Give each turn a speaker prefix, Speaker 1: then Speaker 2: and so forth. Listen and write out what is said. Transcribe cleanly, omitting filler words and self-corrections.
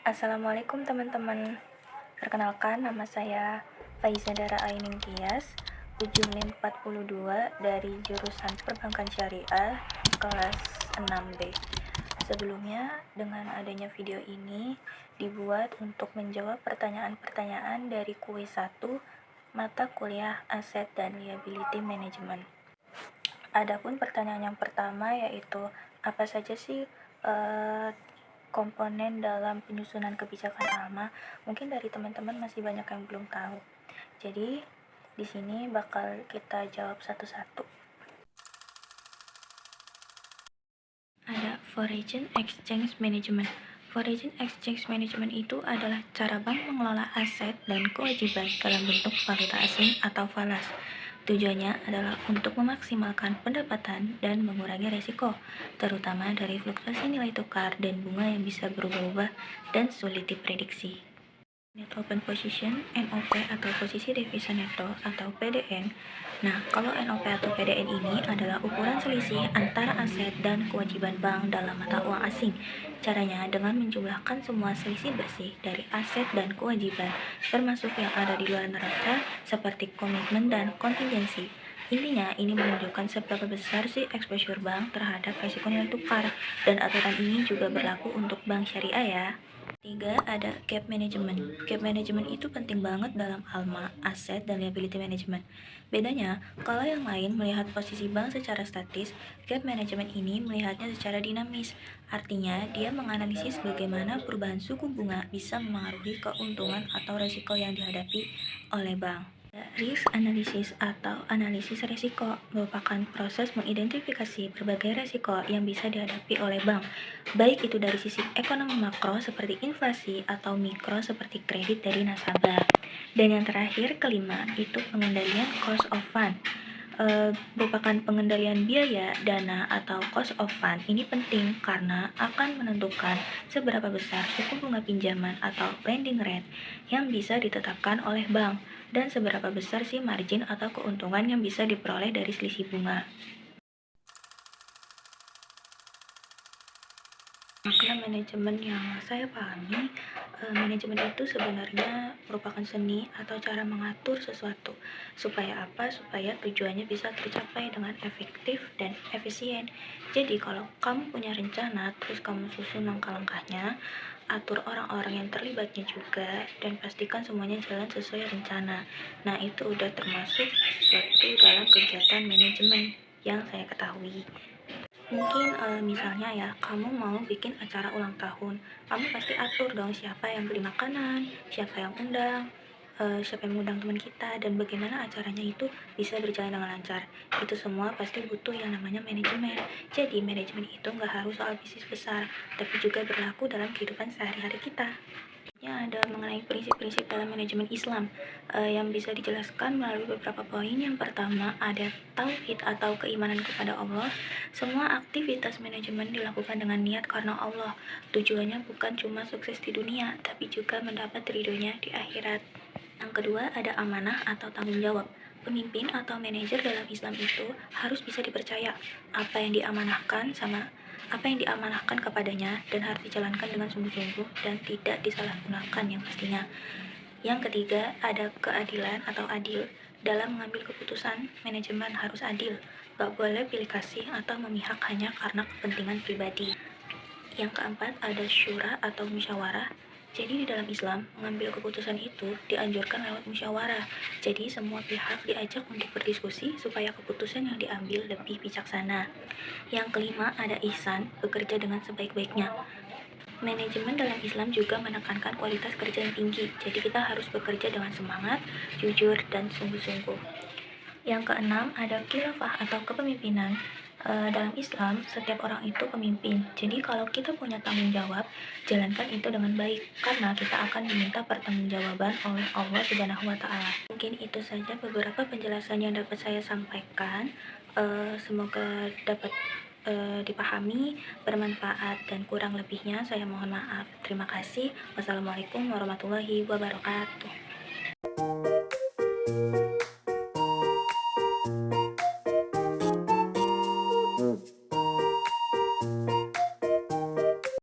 Speaker 1: Assalamualaikum teman-teman. Perkenalkan, nama saya Faiza Dara Aining Tias, ujung NIM 42 dari jurusan Perbankan Syariah kelas 6B. Sebelumnya, dengan adanya video ini dibuat untuk menjawab pertanyaan-pertanyaan dari kuis 1 mata kuliah Aset dan Liability Management. Adapun pertanyaan yang pertama yaitu apa saja sih komponen dalam penyusunan kebijakan ALMA? Mungkin dari teman-teman masih banyak yang belum tahu. Jadi di sini bakal kita jawab satu-satu. Ada Foreign Exchange Management. Foreign Exchange Management itu adalah cara bank mengelola aset dan kewajiban dalam bentuk valuta asing atau falas. Tujuannya adalah untuk memaksimalkan pendapatan dan mengurangi resiko, terutama dari fluktuasi nilai tukar dan bunga yang bisa berubah-ubah dan sulit diprediksi. Net Open Position, NOP atau posisi devisa neto atau PDN. Nah, kalau NOP atau PDN ini adalah ukuran selisih antara aset dan kewajiban bank dalam mata uang asing. Caranya dengan menjumlahkan semua selisih bersih dari aset dan kewajiban, termasuk yang ada di luar neraca seperti komitmen dan kontingensi. Intinya, ini menunjukkan seberapa besar sih exposure bank terhadap risiko nilai tukar, dan aturan ini juga berlaku untuk bank syariah ya. 3. Ada gap management. Gap management itu penting banget dalam ALMA, Asset dan Liability Management. Bedanya, kalau yang lain melihat posisi bank secara statis, gap management ini melihatnya secara dinamis. Artinya, dia menganalisis bagaimana perubahan suku bunga bisa memengaruhi keuntungan atau risiko yang dihadapi oleh bank. Risk analysis atau analisis risiko merupakan proses mengidentifikasi berbagai risiko yang bisa dihadapi oleh bank, baik itu dari sisi ekonomi makro seperti inflasi atau mikro seperti kredit dari nasabah. Dan yang terakhir, kelima, itu pengendalian cost of fund. Merupakan pengendalian biaya dana atau cost of fund. Ini penting karena akan menentukan seberapa besar suku bunga pinjaman atau lending rate yang bisa ditetapkan oleh bank dan seberapa besar sih margin atau keuntungan yang bisa diperoleh dari selisih bunga. Makna manajemen yang saya pahami, manajemen itu sebenarnya merupakan seni atau cara mengatur sesuatu. Supaya apa? Supaya tujuannya bisa tercapai dengan efektif dan efisien. Jadi kalau kamu punya rencana, terus kamu susun langkah-langkahnya, atur orang-orang yang terlibatnya juga, dan pastikan semuanya jalan sesuai rencana. Nah, itu udah termasuk suatu dalam kegiatan manajemen yang saya ketahui. Mungkin misalnya ya, kamu mau bikin acara ulang tahun, kamu pasti atur dong siapa yang beli makanan, siapa yang undang, siapa yang mengundang teman kita, dan bagaimana acaranya itu bisa berjalan dengan lancar. Itu semua pasti butuh yang namanya manajemen. Jadi manajemen itu nggak harus soal bisnis besar, tapi juga berlaku dalam kehidupan sehari-hari kita. Ada mengenai prinsip-prinsip dalam manajemen Islam yang bisa dijelaskan melalui beberapa poin. Yang pertama ada tauhid atau keimanan kepada Allah. Semua aktivitas manajemen dilakukan dengan niat karena Allah. Tujuannya bukan cuma sukses di dunia, tapi juga mendapat ridhonya di akhirat. Yang kedua ada amanah atau tanggung jawab. Pemimpin atau manajer dalam Islam itu harus bisa dipercaya apa yang diamanahkan kepadanya dan harus dijalankan dengan sungguh-sungguh dan tidak disalahgunakan yang pastinya. Yang ketiga, ada keadilan atau adil. Dalam mengambil keputusan, manajemen harus adil. Gak boleh pilih kasih atau memihak hanya karena kepentingan pribadi. Yang keempat, ada syura atau musyawarah. Jadi di dalam Islam, mengambil keputusan itu dianjurkan lewat musyawarah. Jadi semua pihak diajak untuk berdiskusi supaya keputusan yang diambil lebih bijaksana. Yang kelima, ada ihsan, bekerja dengan sebaik-baiknya. Manajemen dalam Islam juga menekankan kualitas kerja yang tinggi. Jadi kita harus bekerja dengan semangat, jujur, dan sungguh-sungguh. Yang keenam, ada khilafah atau kepemimpinan. Dalam Islam, setiap orang itu pemimpin. Jadi kalau kita punya tanggung jawab, jalankan itu dengan baik, karena kita akan diminta pertanggungjawaban oleh Allah Subhanahu wa Ta'ala. Mungkin itu saja beberapa penjelasan yang dapat saya sampaikan. Semoga dapat dipahami, bermanfaat, dan kurang lebihnya saya mohon maaf. Terima kasih. Wassalamualaikum warahmatullahi wabarakatuh.